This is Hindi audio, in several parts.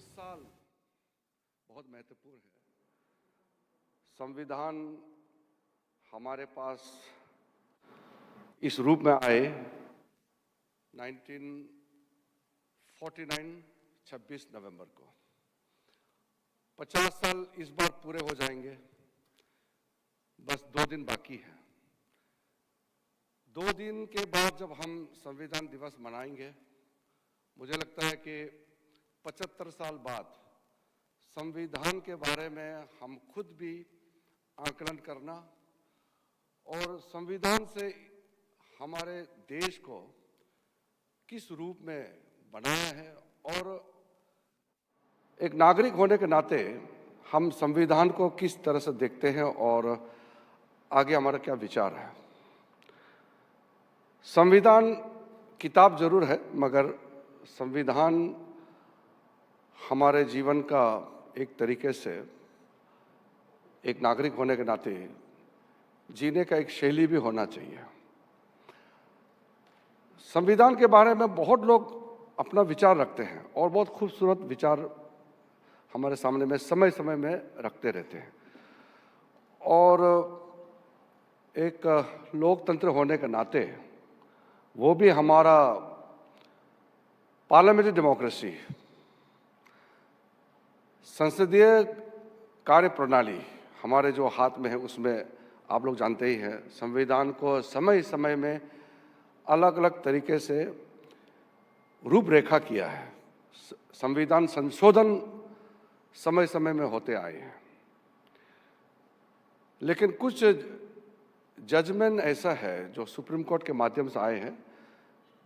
इस साल बहुत महत्वपूर्ण है। संविधान हमारे पास इस रूप में आए 1949 26 नवंबर को। 50 साल इस बार पूरे हो जाएंगे, बस 2 दिन बाकी है। 2 दिन के बाद जब हम संविधान दिवस मनाएंगे, मुझे लगता है कि 75 साल बाद संविधान के बारे में हम खुद भी आकलन करना और संविधान से हमारे देश को किस रूप में बनाया है और एक नागरिक होने के नाते हम संविधान को किस तरह से देखते हैं और आगे हमारा क्या विचार है। संविधान किताब जरूर है, मगर संविधान हमारे जीवन का एक तरीके से एक नागरिक होने के नाते जीने का एक शैली भी होना चाहिए। संविधान के बारे में बहुत लोग अपना विचार रखते हैं और बहुत खूबसूरत विचार हमारे सामने में समय समय में रखते रहते हैं और एक लोकतंत्र होने के नाते वो भी हमारा पार्लियामेंट्री डेमोक्रेसी, संसदीय कार्य प्रणाली हमारे जो हाथ में है, उसमें आप लोग जानते ही हैं संविधान को समय समय में अलग अलग तरीके से रूपरेखा किया है। संविधान संशोधन समय समय में होते आए हैं, लेकिन कुछ जजमेंट ऐसा है जो सुप्रीम कोर्ट के माध्यम से आए हैं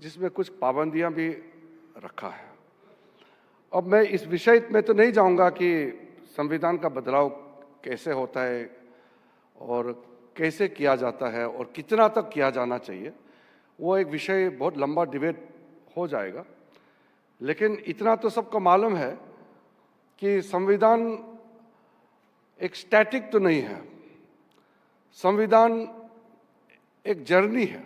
जिसमें कुछ पाबंदियां भी रखा है। अब मैं इस विषय में तो नहीं जाऊंगा कि संविधान का बदलाव कैसे होता है और कैसे किया जाता है और कितना तक किया जाना चाहिए, वो एक विषय बहुत लंबा डिबेट हो जाएगा। लेकिन इतना तो सबको मालूम है कि संविधान एक स्टैटिक तो नहीं है, संविधान एक जर्नी है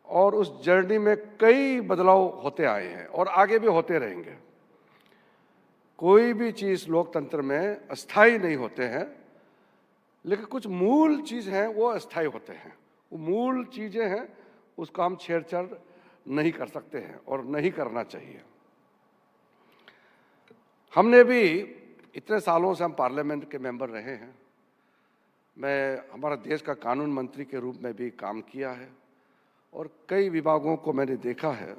और उस जर्नी में कई बदलाव होते आए हैं और आगे भी होते रहेंगे। कोई भी चीज़ लोकतंत्र में अस्थायी नहीं होते हैं, लेकिन कुछ मूल चीज़ हैं वो अस्थायी होते हैं। वो मूल चीज़ें हैं, उसको हम छेड़छाड़ नहीं कर सकते हैं और नहीं करना चाहिए। हमने भी इतने सालों से हम पार्लियामेंट के मेंबर रहे हैं। मैं हमारा देश का कानून मंत्री के रूप में भी काम किया है और कई विभागों को मैंने देखा है।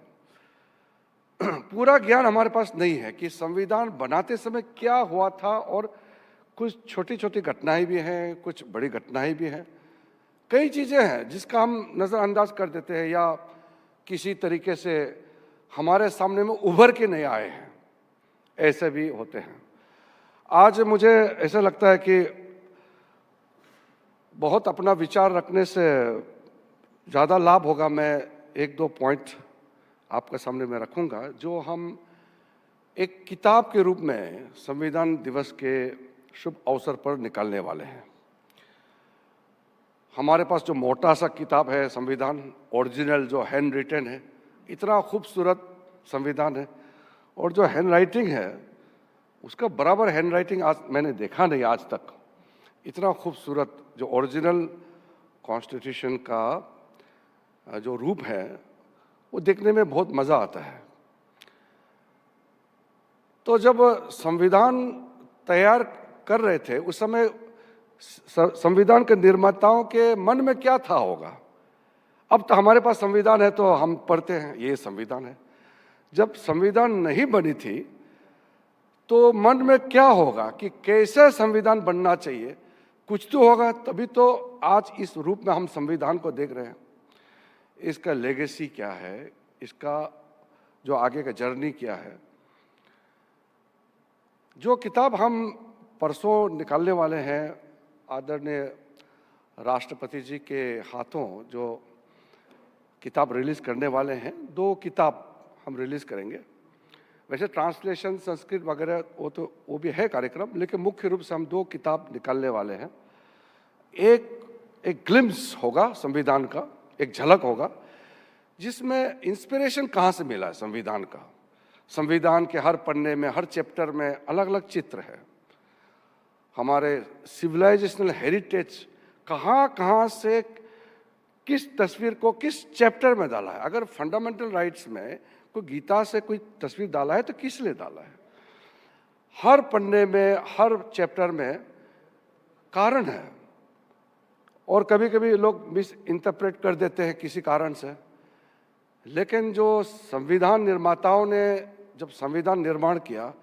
पूरा ज्ञान हमारे पास नहीं है कि संविधान बनाते समय क्या हुआ था और कुछ छोटी छोटी घटनाएं भी हैं, कुछ बड़ी घटनाएं भी हैं। कई चीज़ें हैं जिसका हम नज़रअंदाज कर देते हैं या किसी तरीके से हमारे सामने में उभर के नहीं आए हैं, ऐसे भी होते हैं। आज मुझे ऐसा लगता है कि बहुत अपना विचार रखने से ज़्यादा लाभ होगा। मैं 1-2 पॉइंट आपके सामने में रखूंगा जो हम एक किताब के रूप में संविधान दिवस के शुभ अवसर पर निकालने वाले हैं। हमारे पास जो मोटा सा किताब है संविधान, ओरिजिनल जो हैंड रिटन है, इतना खूबसूरत संविधान है और जो हैंड राइटिंग है उसका बराबर हैंड राइटिंग आज मैंने देखा नहीं आज तक। इतना खूबसूरत जो ओरिजिनल कॉन्स्टिट्यूशन का जो रूप है वो देखने में बहुत मज़ा आता है। तो जब संविधान तैयार कर रहे थे उस समय संविधान के निर्माताओं के मन में क्या था होगा। अब तो हमारे पास संविधान है तो हम पढ़ते हैं ये संविधान है। जब संविधान नहीं बनी थी तो मन में क्या होगा कि कैसे संविधान बनना चाहिए, कुछ तो होगा, तभी तो आज इस रूप में हम संविधान को देख रहे हैं। इसका लेगेसी क्या है, इसका जो आगे का जर्नी क्या है। जो किताब हम परसों निकालने वाले हैं, आदरणीय राष्ट्रपति जी के हाथों जो किताब रिलीज़ करने वाले हैं, 2 किताब हम रिलीज़ करेंगे। वैसे ट्रांसलेशन संस्कृत वगैरह वो भी है कार्यक्रम, लेकिन मुख्य रूप से हम 2 किताब निकालने वाले हैं। एक ग्लिम्स होगा संविधान का, एक झलक होगा जिसमें इंस्पिरेशन कहाँ से मिला है संविधान का। संविधान के हर पन्ने में, हर चैप्टर में अलग अलग चित्र है। हमारे सिविलाइजेशनल हेरिटेज कहाँ कहाँ से किस तस्वीर को किस चैप्टर में डाला है। अगर फंडामेंटल राइट्स में कोई गीता से कोई तस्वीर डाला है तो किस लिए डाला है। हर पन्ने में, हर चैप्टर में कारण है, और कभी कभी लोग मिस इंटरप्रेट कर देते हैं किसी कारण से। लेकिन जो संविधान निर्माताओं ने जब संविधान निर्माण किया,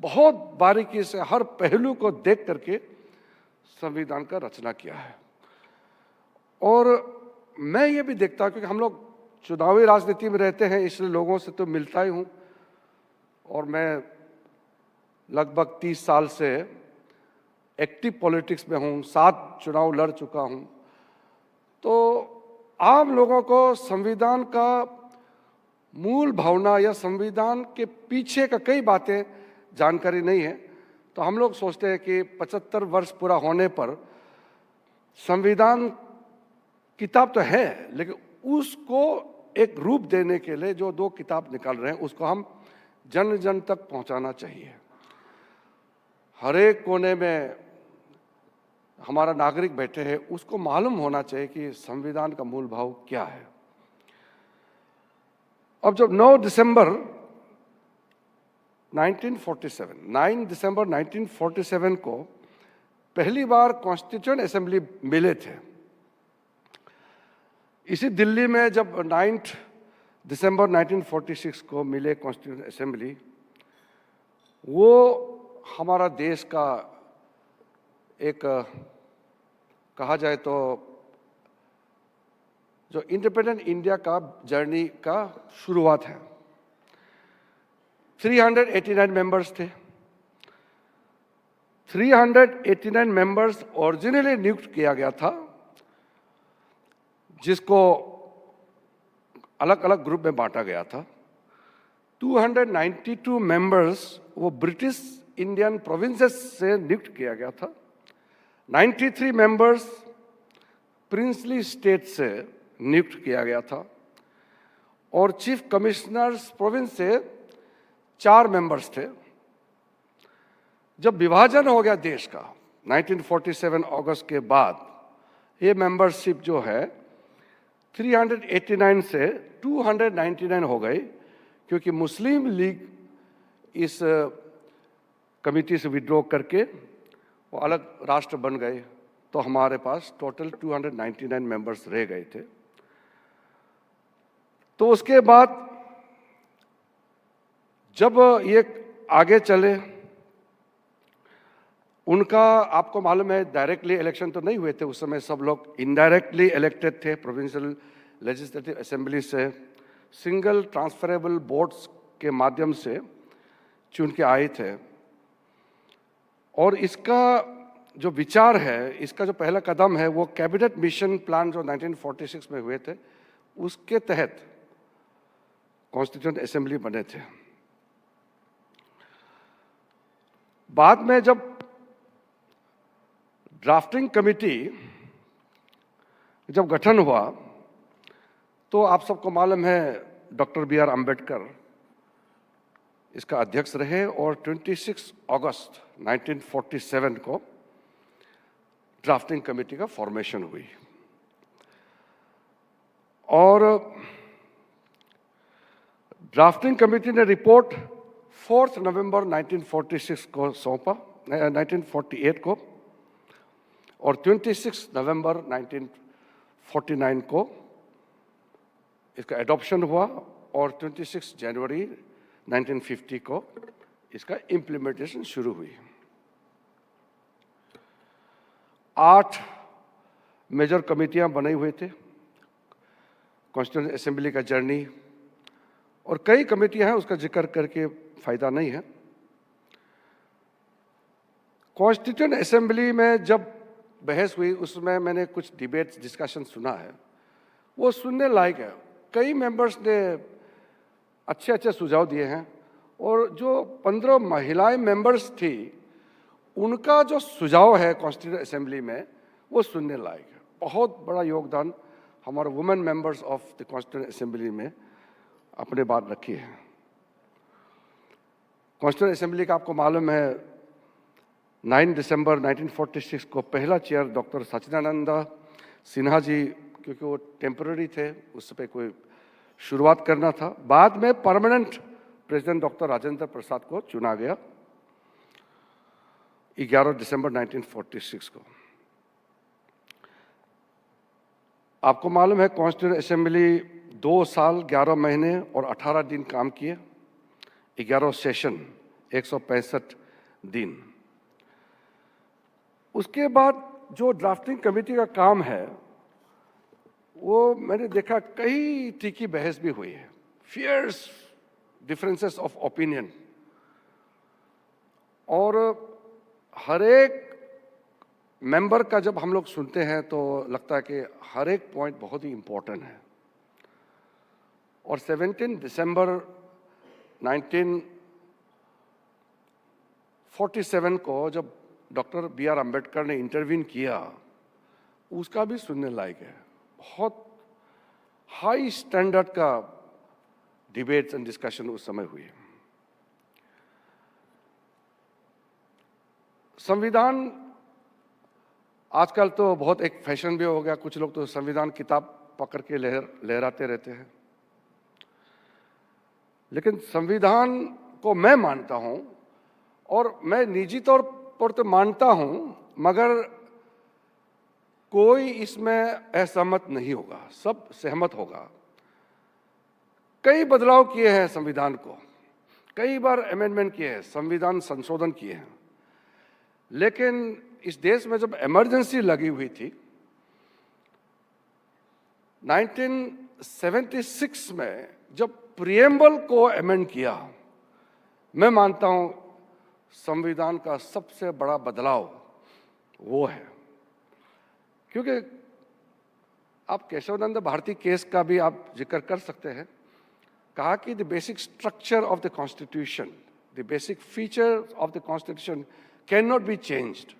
बहुत बारीकी से हर पहलू को देख करके संविधान का रचना किया है। और मैं ये भी देखता हूँ, क्योंकि हम लोग चुनावी राजनीति में रहते हैं, इसलिए लोगों से तो मिलता ही हूँ, और मैं लगभग 30 साल से एक्टिव पॉलिटिक्स में हूँ, 7 चुनाव लड़ चुका हूँ। तो आम लोगों को संविधान का मूल भावना या संविधान के पीछे का कई बातें जानकारी नहीं है। तो हम लोग सोचते हैं कि 75 वर्ष पूरा होने पर संविधान किताब तो है, लेकिन उसको एक रूप देने के लिए जो 2 किताब निकाल रहे हैं, उसको हम जन जन तक पहुंचाना चाहिए। हर एक कोने में हमारा नागरिक बैठे हैं, उसको मालूम होना चाहिए कि संविधान का मूल भाव क्या है। अब जब 9 दिसंबर 1947 को पहली बार कॉन्स्टिट्यूएंट असेंबली मिले थे, इसी दिल्ली में जब 9 दिसंबर 1946 को मिले कॉन्स्टिट्यूएंट असेंबली, वो हमारा देश का एक कहा जाए तो जो इंडिपेंडेंट इंडिया का जर्नी का शुरुआत है। 389 मेंबर्स थे। 389 मेंबर्स ओरिजिनली नियुक्त किया गया था, जिसको अलग अलग ग्रुप में बांटा गया था। 292 मेंबर्स वो ब्रिटिश इंडियन प्रोविंसेस से नियुक्त किया गया था। 93 मेंबर्स प्रिंसली स्टेट से नियुक्त किया गया था, और चीफ कमिश्नर्स प्रोविंस से 4 मेंबर्स थे। जब विभाजन हो गया देश का 1947 अगस्त के बाद, ये मेंबरशिप जो है 389 से 299 हो गई, क्योंकि मुस्लिम लीग इस कमिटी से विड्रॉ करके वो अलग राष्ट्र बन गए। तो हमारे पास टोटल 299 मेंबर्स रह गए थे। तो उसके बाद जब ये आगे चले, उनका आपको मालूम है डायरेक्टली इलेक्शन तो नहीं हुए थे उस समय, सब लोग इनडायरेक्टली इलेक्टेड थे प्रोविंशियल लेजिस्लेटिव असेंबली से, सिंगल ट्रांसफरेबल वोट्स के माध्यम से चुन के आए थे। और इसका जो विचार है, इसका जो पहला कदम है, वो कैबिनेट मिशन प्लान जो 1946 में हुए थे, उसके तहत कॉन्स्टिट्यूएंट असेंबली बने थे। बाद में जब ड्राफ्टिंग कमेटी जब गठन हुआ, तो आप सबको मालूम है डॉक्टर बी आर अम्बेडकर इसका अध्यक्ष रहे, और 26 अगस्त 1947 को ड्राफ्टिंग कमेटी का फॉर्मेशन हुई। और ड्राफ्टिंग कमेटी ने रिपोर्ट 4 नवंबर 1946 को सौंपा, 1948 को, और 26 नवंबर 1949 को इसका एडॉप्शन हुआ, और 26 जनवरी 1950 को इसका इम्प्लीमेंटेशन शुरू हुई। 8 मेजर कमेटियां बने हुए थे कॉन्स्टिट्यूएंट असेंबली का जर्नी, और कई कमेटियां हैं, उसका जिक्र करके फायदा नहीं है। कॉन्स्टिट्यूएंट असेंबली में जब बहस हुई, उसमें मैंने कुछ डिबेट्स डिस्कशन सुना है, वो सुनने लायक है। कई मेंबर्स ने अच्छे अच्छे सुझाव दिए हैं, और जो 15 महिलाएं मेंबर्स थी, उनका जो सुझाव है कॉन्स्टिट्यूएंट असेंबली में, वो सुनने लायक है। बहुत बड़ा योगदान हमारे women members of the constituent assembly में अपने बात रखी है। कॉन्स्टिट्यूएंट असेंबली का आपको मालूम है 9 दिसंबर 1946 को पहला चेयर डॉक्टर सच्चिदानंद सिन्हा जी, क्योंकि वो टेम्पररी थे, उस पर कोई शुरुआत करना था। बाद में permanent president doctor Rajendra Prasad को चुना गया 11 दिसंबर 1946 को। आपको मालूम है कॉन्स्टिट्यूएंट असेंबली 2 साल 11 महीने और 18 दिन काम किए, 11 सेशन 165 दिन। उसके बाद जो ड्राफ्टिंग कमेटी का काम है वो मैंने देखा कई तीखी बहस भी हुई है, फियर्स डिफरेंसेस ऑफ ओपिनियन, और हर एक मेंबर का जब हम लोग सुनते हैं तो लगता है कि हर एक पॉइंट बहुत ही इम्पोर्टेंट है। और 17 दिसंबर 1947 को जब डॉक्टर B.R. अम्बेडकर ने इंटरवीन किया, उसका भी सुनने लायक है। बहुत हाई स्टैंडर्ड का डिबेट्स एंड डिस्कशन उस समय हुई। संविधान आजकल तो बहुत एक फैशन भी हो गया, कुछ लोग तो संविधान किताब पकड़ के लहराते रहते हैं, लेकिन संविधान को मैं मानता हूं, और मैं निजी तौर पर तो मानता हूं, मगर कोई इसमें असहमत नहीं होगा, सब सहमत होगा। कई बदलाव किए हैं संविधान को, कई बार अमेंडमेंट किए हैं, संविधान संशोधन किए हैं, लेकिन इस देश में जब इमरजेंसी लगी हुई थी 1976 में, जब प्रिएम्बल को अमेंड किया, मैं मानता हूं संविधान का सबसे बड़ा बदलाव वो है। क्योंकि आप केशवानंद भारती केस का भी आप जिक्र कर सकते हैं। कहा कि the basic structure of the constitution, the basic feature of the constitution can not be changed.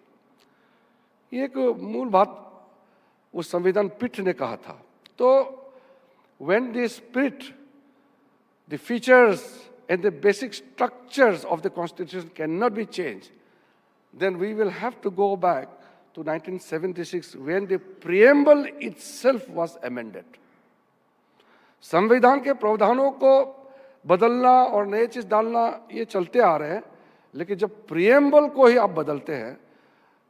ये एक मूल बात उस संविधान पीठ ने कहा था। तो when the spirit, the features and the basic structures of the constitution cannot be changed, then we will have to go back to 1976 when the preamble itself was amended. संविधान के प्रावधानों को बदलना और नए चीज डालना ये चलते आ रहे हैं, लेकिन जब प्रिएम्बल को ही आप बदलते हैं,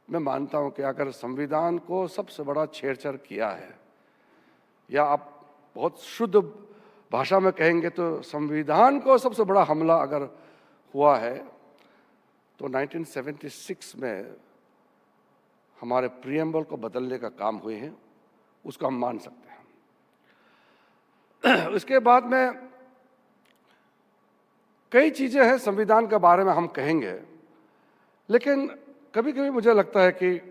मैं मानता हूं कि अगर संविधान को सबसे बड़ा छेड़छाड़ किया है, या आप बहुत शुद्ध भाषा में कहेंगे तो संविधान को सबसे बड़ा हमला अगर हुआ है तो 1976 में हमारे प्रिएम्बल को बदलने का काम हुए हैं, उसको हम मान सकते हैं। उसके बाद में कई चीजें हैं संविधान के बारे में हम कहेंगे, लेकिन कभी कभी मुझे लगता है कि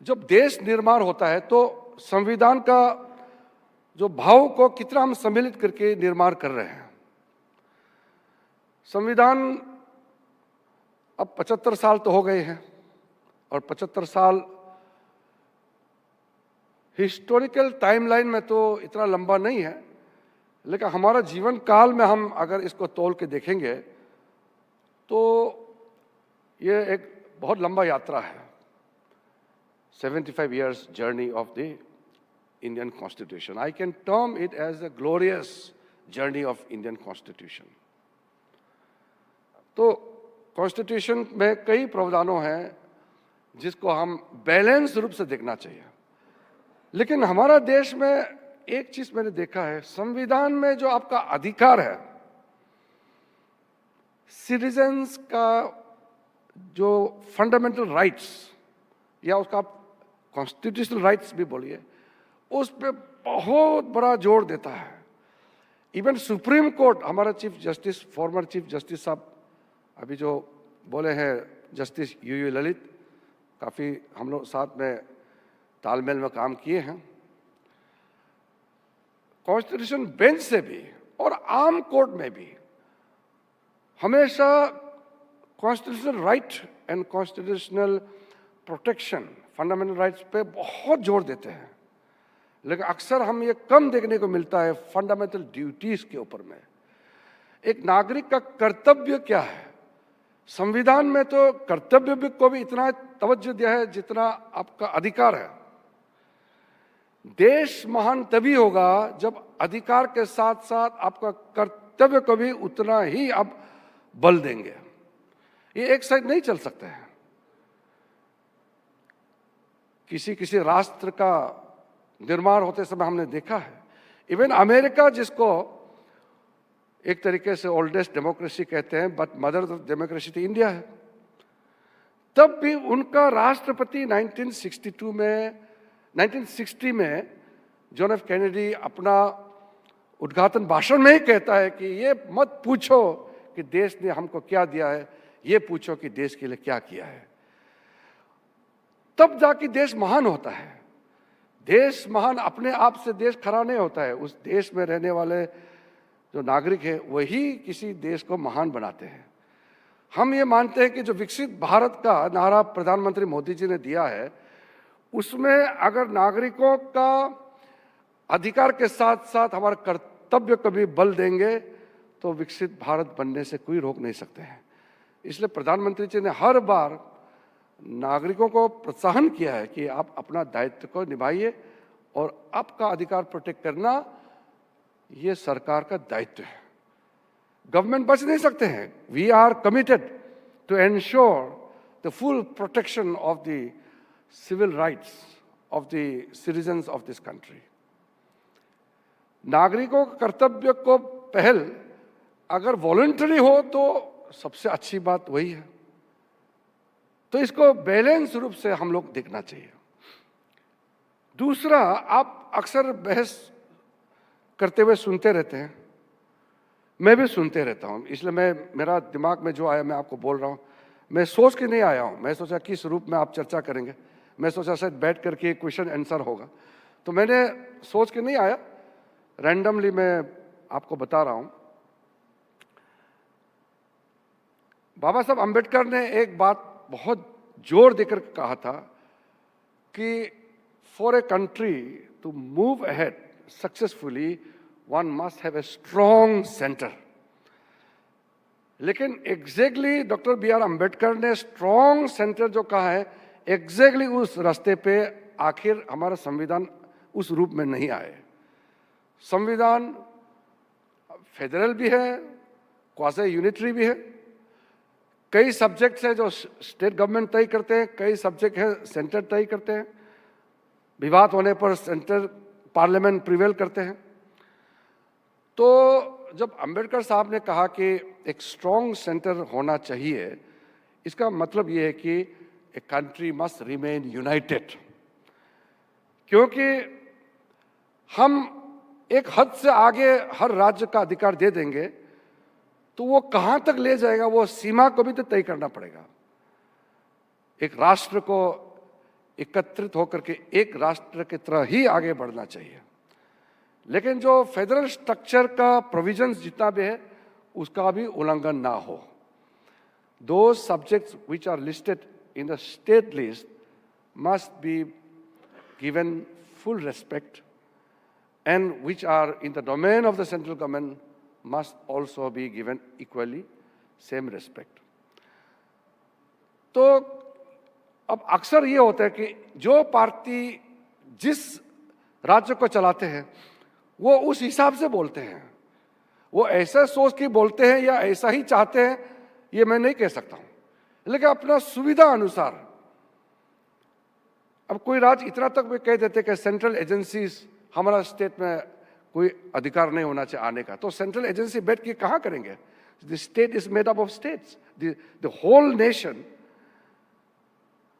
जब देश निर्माण होता है तो संविधान का जो भाव को कितना हम सम्मिलित करके निर्माण कर रहे हैं। संविधान अब 75 साल तो हो गए हैं, और 75 साल हिस्टोरिकल टाइमलाइन में तो इतना लंबा नहीं है, लेकिन हमारा जीवन काल में हम अगर इसको तोल के देखेंगे तो ये एक बहुत लंबा यात्रा है। 75 years journey of the Indian Constitution. I can term it as a glorious journey of Indian Constitution. तो कॉन्स्टिट्यूशन में कई प्रावधानों हैं जिसको हम बैलेंस रूप से देखना चाहिए, लेकिन हमारा देश में एक चीज मैंने देखा है, संविधान में जो आपका अधिकार है, सिटीजन्स का जो फंडामेंटल राइट्स, या उसका कॉन्स्टिट्यूशनल राइट्स भी बोलिए, उस पर बहुत बड़ा जोर देता है। इवन सुप्रीम कोर्ट, हमारा chief justice, former chief justice साहब अभी जो बोले हैं, जस्टिस यू ललित, काफ़ी हम लोग साथ में तालमेल में काम किए हैं। कॉन्स्टिट्यूशन बेंच से भी और आम कोर्ट में भी हमेशा constitutional right and constitutional protection, fundamental rights पे बहुत जोर देते हैं, लेकिन अक्सर हम ये कम देखने को मिलता है फंडामेंटल ड्यूटीज के ऊपर में। एक नागरिक का कर्तव्य क्या है। संविधान में तो कर्तव्य को भी इतना तवज्जो दिया है जितना आपका अधिकार है। देश महान तभी होगा जब अधिकार के साथ साथ आपका कर्तव्य को भी उतना ही आप बल देंगे। ये एक साइड नहीं चल सकते हैं। किसी किसी राष्ट्र का निर्माण होते समय हमने देखा है, इवन अमेरिका, जिसको एक तरीके से ओल्डेस्ट डेमोक्रेसी कहते हैं, बट मदर ऑफ डेमोक्रेसी तो इंडिया है, तब भी उनका राष्ट्रपति 1960 में जॉन एफ कैनेडी अपना उद्घाटन भाषण में ही कहता है कि ये मत पूछो कि देश ने हमको क्या दिया है, ये पूछो कि देश के लिए क्या किया है। तब जाके देश महान होता है। देश महान अपने आप से देश खड़ा नहीं होता है, उस देश में रहने वाले जो नागरिक है वही किसी देश को महान बनाते हैं। हम ये मानते हैं कि जो विकसित भारत का नारा प्रधानमंत्री मोदी जी ने दिया है, उसमें अगर नागरिकों का अधिकार के साथ साथ हमारे कर्तव्य को भी बल देंगे तो विकसित भारत बनने से कोई रोक नहीं सकते हैं। इसलिए प्रधानमंत्री जी ने हर बार नागरिकों को प्रोत्साहन किया है कि आप अपना दायित्व को निभाइए और आपका अधिकार प्रोटेक्ट करना ये सरकार का दायित्व है। गवर्नमेंट बच नहीं सकते हैं। We are committed to ensure the full protection of the civil rights of the citizens of this country. नागरिकों के कर्तव्य को पहल अगर वॉलंटरी हो तो सबसे अच्छी बात वही है। तो इसको बैलेंस रूप से हम लोग देखना चाहिए। दूसरा, आप अक्सर बहस करते हुए सुनते रहते हैं, मैं भी सुनते रहता हूँ, इसलिए मेरा दिमाग में जो आया मैं आपको बोल रहा हूँ। मैं सोच के नहीं आया हूँ, मैं सोचा किस रूप में आप चर्चा करेंगे, मैं सोचा शायद बैठ करके क्वेश्चन आंसर होगा, तो मैंने सोच के नहीं आया, रैंडमली मैं आपको बता रहा हूँ। बाबा साहब अम्बेडकर ने एक बात बहुत जोर देकर कहा था कि for a country to move ahead successfully one must have a strong centre. लेकिन exactly doctor B R Ambedkar ने स्ट्रॉन्ग सेंटर जो कहा है, एग्जैक्टली उस रास्ते पे आखिर हमारा संविधान उस रूप में नहीं आए। संविधान फेडरल भी है, क्वासी यूनिटरी भी है। कई सब्जेक्ट्स हैं जो स्टेट गवर्नमेंट तय करते हैं, कई सब्जेक्ट हैं सेंटर तय करते हैं। विवाद होने पर सेंटर पार्लियामेंट प्रिवेल करते हैं। तो जब अंबेडकर साहब ने कहा कि एक स्ट्रॉन्ग सेंटर होना चाहिए, इसका मतलब ये है कि a country must remain United. क्योंकि हम एक हद से आगे हर राज्य का अधिकार दे देंगे तो वो कहाँ तक ले जाएगा, वो सीमा को भी तो तय करना पड़ेगा। एक राष्ट्र को एकत्रित होकर के एक राष्ट्र की तरह ही आगे बढ़ना चाहिए। लेकिन जो फेडरल स्ट्रक्चर का प्रोविजंस जितना भी है उसका भी उल्लंघन ना हो। Those subjects which are listed in the state list must be given full respect, and which are in the domain of the central government must also be given equally same respect. तो अब अक्सर ये होता है कि जो पार्टी जिस राज्य को चलाते हैं वो उस हिसाब से बोलते हैं, वो ऐसा सोच के बोलते हैं या ऐसा ही चाहते हैं, ये मैं नहीं कह सकता हूं, लेकिन अपना सुविधा अनुसार। अब कोई राज्य इतना तक भी कह देते कि सेंट्रल एजेंसीज हमारा स्टेट में कोई अधिकार नहीं होना चाहिए आने का, तो सेंट्रल एजेंसी बैठ के कहाँ करेंगे? The state is made up of states, the whole nation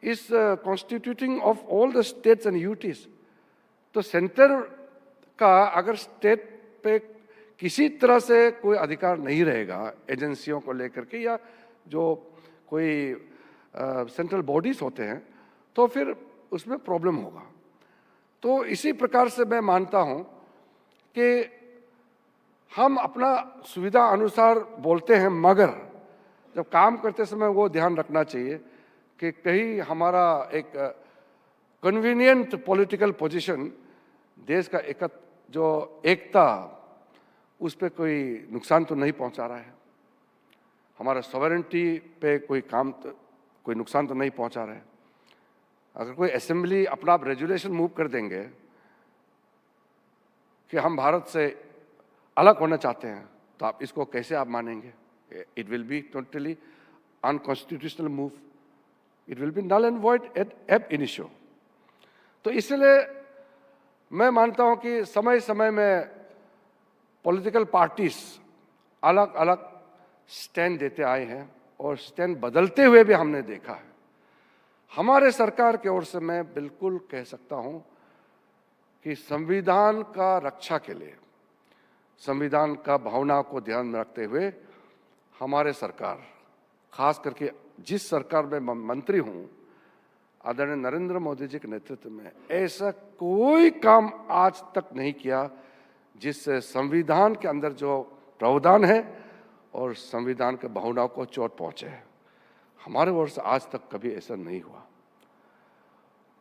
is constituting of all the states and UTs. तो सेंटर का अगर स्टेट पे किसी तरह से कोई अधिकार नहीं रहेगा एजेंसियों को लेकर के, या जो कोई सेंट्रल बॉडीज होते हैं, तो फिर उसमें प्रॉब्लम होगा। तो इसी प्रकार से मैं मानता हूं कि हम अपना सुविधा अनुसार बोलते हैं, मगर जब काम करते समय वो ध्यान रखना चाहिए कि कहीं हमारा एक कन्वीनियंट पॉलिटिकल पोजीशन देश का जो एकता उस पर कोई नुकसान तो नहीं पहुंचा रहा है, हमारा सॉवरेनिटी पे कोई नुकसान तो नहीं पहुंचा रहा है। अगर कोई असेंबली अपना आप रेजुलेशन मूव कर देंगे कि हम भारत से अलग होना चाहते हैं, तो आप इसको कैसे आप मानेंगे? It will be totally unconstitutional move, it will be null and void ab initio. तो इसलिए मैं मानता हूं कि समय समय में पॉलिटिकल पार्टीज अलग अलग स्टैंड देते आए हैं और स्टैंड बदलते हुए भी हमने देखा है। हमारे सरकार की ओर से मैं बिल्कुल कह सकता हूं कि संविधान का रक्षा के लिए, संविधान का भावना को ध्यान में रखते हुए हमारे सरकार, खास करके जिस सरकार में मंत्री हूं, आदरणीय नरेंद्र मोदी जी के नेतृत्व में ऐसा कोई काम आज तक नहीं किया जिससे संविधान के अंदर जो प्रावधान है और संविधान के भावनाओं को चोट पहुंचे। हमारे ओर से आज तक कभी ऐसा नहीं हुआ।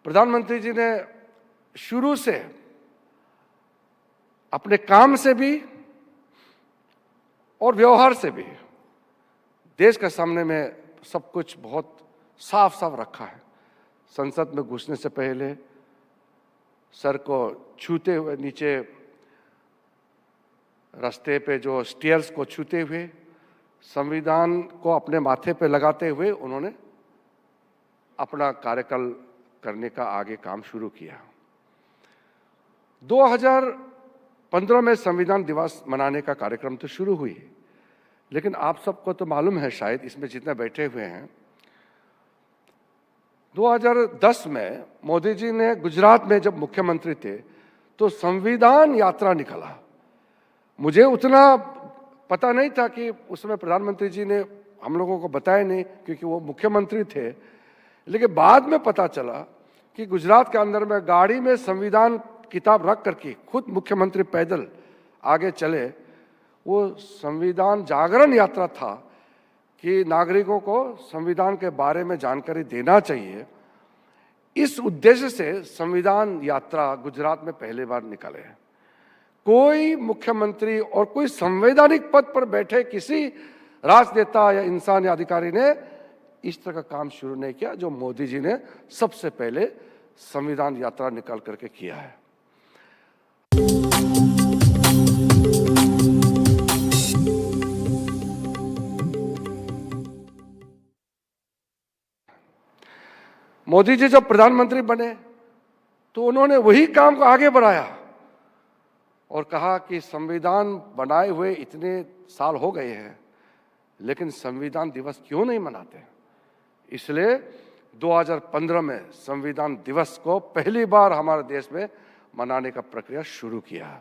प्रधानमंत्री जी ने शुरू से अपने काम से भी और व्यवहार से भी देश के सामने में सब कुछ बहुत साफ साफ रखा है। संसद में घुसने से पहले सर को छूते हुए, नीचे रास्ते पे जो स्टेयर्स को छूते हुए, संविधान को अपने माथे पे लगाते हुए उन्होंने अपना कार्यकाल करने का आगे काम शुरू किया। 2015 में संविधान दिवस मनाने का कार्यक्रम तो शुरू हुई, लेकिन आप सबको तो मालूम है, शायद इसमें जितने बैठे हुए हैं, 2010 में मोदी जी ने गुजरात में जब मुख्यमंत्री थे तो संविधान यात्रा निकाला। मुझे उतना पता नहीं था कि उसमें प्रधानमंत्री जी ने हम लोगों को बताया नहीं, क्योंकि वो मुख्यमंत्री थे। लेकिन बाद में पता चला कि गुजरात के अंदर में गाड़ी में संविधान किताब रख करके खुद मुख्यमंत्री पैदल आगे चले। वो संविधान जागरण यात्रा था कि नागरिकों को संविधान के बारे में जानकारी देना चाहिए। इस उद्देश्य से संविधान यात्रा गुजरात में पहली बार निकले। कोई मुख्यमंत्री और कोई संवैधानिक पद पर बैठे किसी राजनेता या इंसान या अधिकारी ने इस तरह का काम शुरू नहीं किया जो मोदी जी ने सबसे पहले संविधान यात्रा निकाल करके किया है। मोदी जी जब प्रधानमंत्री बने तो उन्होंने वही काम को आगे बढ़ाया और कहा कि संविधान बनाए हुए इतने साल हो गए हैं, लेकिन संविधान दिवस क्यों नहीं मनाते? इसलिए 2015 में संविधान दिवस को पहली बार हमारे देश में मनाने का प्रक्रिया शुरू किया।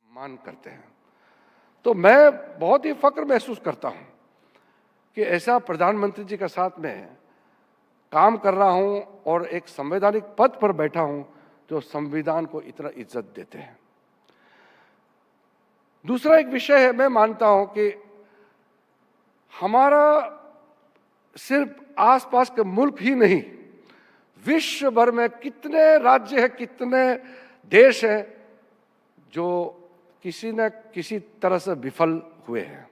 मान करते हैं तो मैं बहुत ही फक्र महसूस करता हूं कि ऐसा प्रधानमंत्री जी के साथ में काम कर रहा हूं और एक संवैधानिक पद पर बैठा हूं जो संविधान को इतना इज्जत देते हैं। दूसरा एक विषय है, मैं मानता हूं कि हमारा सिर्फ आसपास के मुल्क ही नहीं, विश्व भर में कितने राज्य हैं, कितने देश हैं जो किसी न किसी तरह से विफल हुए हैं।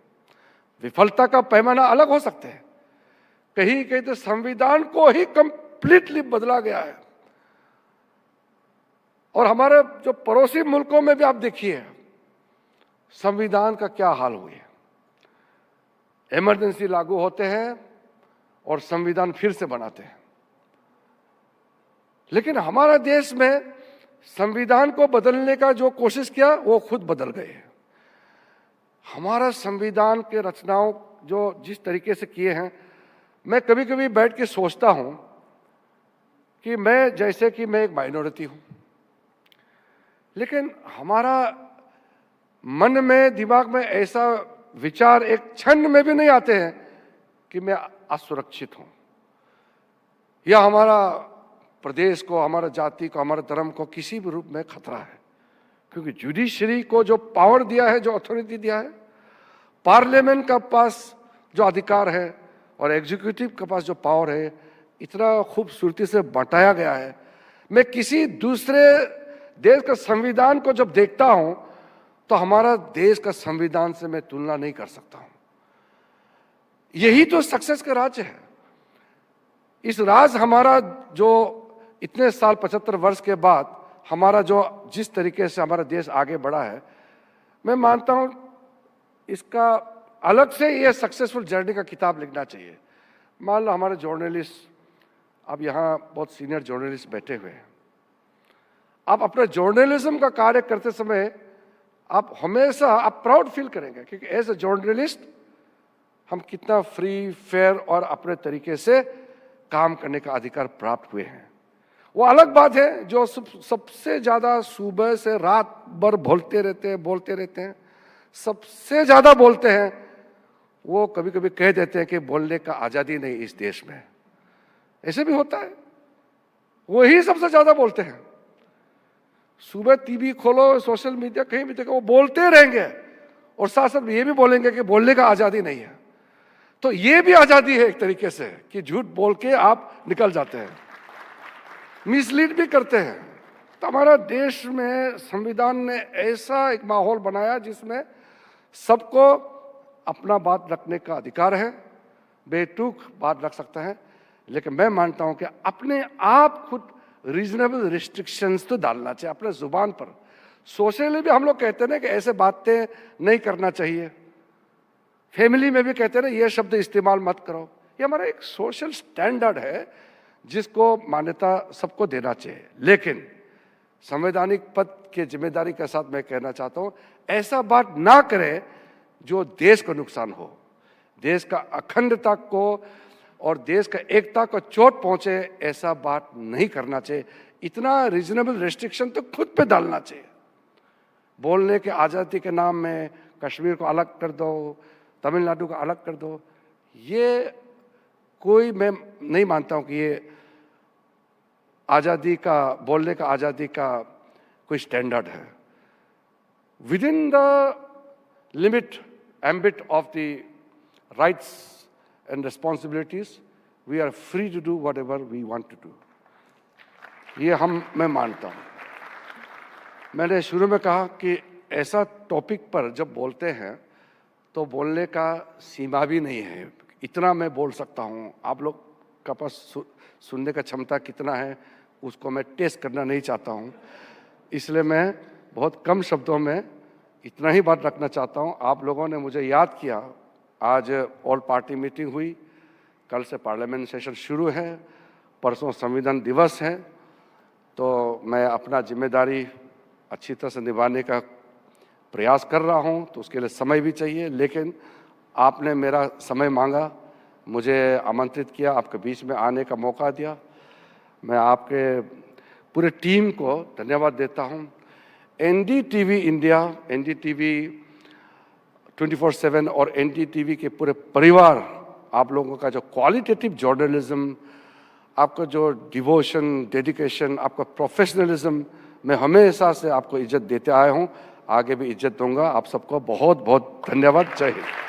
विफलता का पैमाना अलग हो सकता है, कहीं कहीं तो संविधान को ही कंप्लीटली बदला गया है। और हमारे जो पड़ोसी मुल्कों में भी आप देखिए संविधान का क्या हाल हुए। इमरजेंसी लागू होते हैं और संविधान फिर से बनाते हैं। लेकिन हमारा देश में संविधान को बदलने का जो कोशिश किया वो खुद बदल गए। हमारा संविधान के रचनाओं जो जिस तरीके से किए हैं, मैं कभी कभी बैठ के सोचता हूं कि मैं जैसे कि मैं एक माइनॉरिटी हूं, लेकिन हमारा मन में, दिमाग में ऐसा विचार एक क्षण में भी नहीं आते हैं कि मैं असुरक्षित हूं या हमारा प्रदेश को, हमारा जाति को, हमारे धर्म को किसी भी रूप में खतरा है। क्योंकि जुडिशरी को जो पावर दिया है, जो अथॉरिटी दिया है, पार्लियामेंट का पास जो अधिकार है और एग्जीक्यूटिव के पास जो पावर है, इतना खूबसूरती से बंटाया गया है। मैं किसी दूसरे देश का संविधान को जब देखता हूं तो हमारा देश का संविधान से मैं तुलना नहीं कर सकता हूं। यही तो सक्सेस का राज है। इस राज हमारा जो इतने साल 75 वर्ष के बाद हमारा जो जिस तरीके से हमारा देश आगे बढ़ा है, मैं मानता हूं इसका अलग से ये सक्सेसफुल जर्नी का किताब लिखना चाहिए। मान लो हमारे जर्नलिस्ट, अब यहाँ बहुत सीनियर जर्नलिस्ट बैठे हुए हैं, आप अपने जर्नलिज्म का कार्य करते समय आप हमेशा आप प्राउड फील करेंगे, क्योंकि एज ए जर्नलिस्ट हम कितना फ्री, फेयर और अपने तरीके से काम करने का अधिकार प्राप्त हुए हैं। वो अलग बात है जो सबसे ज्यादा सुबह से रात भर बोलते रहते हैं, सबसे ज्यादा बोलते हैं, वो कभी कभी कह देते हैं कि बोलने का आजादी नहीं इस देश में। ऐसे भी होता है, वही सबसे ज्यादा बोलते हैं। सुबह टीवी खोलो, सोशल मीडिया कहीं भी देखो, वो बोलते रहेंगे और साथ साथ ये भी बोलेंगे कि बोलने का आजादी नहीं है। तो ये भी आजादी है एक तरीके से कि झूठ बोल के आप निकल जाते हैं, मिसलीड भी करते हैं। तो हमारा देश में संविधान ने ऐसा एक माहौल बनाया जिसमें सबको अपना बात रखने का अधिकार है, बेतुक बात रख सकता है, लेकिन मैं मानता हूं कि अपने आप खुद रीजनेबल रिस्ट्रिक्शंस तो डालना चाहिए अपने जुबान पर। सोशली भी हम लोग कहते हैं ना कि ऐसे बातें नहीं करना चाहिए, फैमिली में भी कहते हैं ना ये शब्द इस्तेमाल मत करो। ये हमारा एक सोशल स्टैंडर्ड है जिसको मान्यता सबको देना चाहिए। लेकिन संवैधानिक पद की जिम्मेदारी के साथ मैं कहना चाहता हूं, ऐसा बात ना करें जो देश को नुकसान हो, देश का अखंडता को और देश का एकता को चोट पहुंचे, ऐसा बात नहीं करना चाहिए। इतना रीजनेबल रेस्ट्रिक्शन तो खुद पे डालना चाहिए। बोलने के आज़ादी के नाम में कश्मीर को अलग कर दो, तमिलनाडु को अलग कर दो, ये कोई, मैं नहीं मानता हूं कि ये आज़ादी का, बोलने का आज़ादी का कोई स्टैंडर्ड है। With in the limit ambit of the rights and responsibilities, we are free to do whatever we want to do. ये मैं मानता हूँ। मैंने शुरू में कहा कि ऐसा टॉपिक पर जब बोलते हैं तो बोलने का सीमा भी नहीं है, इतना मैं बोल सकता हूँ। आप लोग का पास सुनने का क्षमता कितना है उसको मैं टेस्ट करना नहीं चाहता हूँ, इसलिए मैं बहुत कम शब्दों में इतना ही बात रखना चाहता हूँ। आप लोगों ने मुझे याद किया, आज ऑल पार्टी मीटिंग हुई, कल से पार्लियामेंट सेशन शुरू है, परसों संविधान दिवस है, तो मैं अपना जिम्मेदारी अच्छी तरह से निभाने का प्रयास कर रहा हूं। तो उसके लिए समय भी चाहिए, लेकिन आपने मेरा समय मांगा, मुझे आमंत्रित किया, आपके बीच में आने का मौका दिया। मैं आपके पूरे टीम को धन्यवाद देता हूं। एनडीटीवी इंडिया, एनडीटीवी 24/7 और एनडीटीवी के पूरे परिवार, आप लोगों का जो क्वालिटेटिव जर्नलिज्म, आपका जो डिवोशन, डेडिकेशन, आपका प्रोफेशनलिज्म, मैं हमेशा से आपको इज्जत देते आया हूं, आगे भी इज्जत दूंगा। आप सबको बहुत बहुत धन्यवाद। जय हिंद।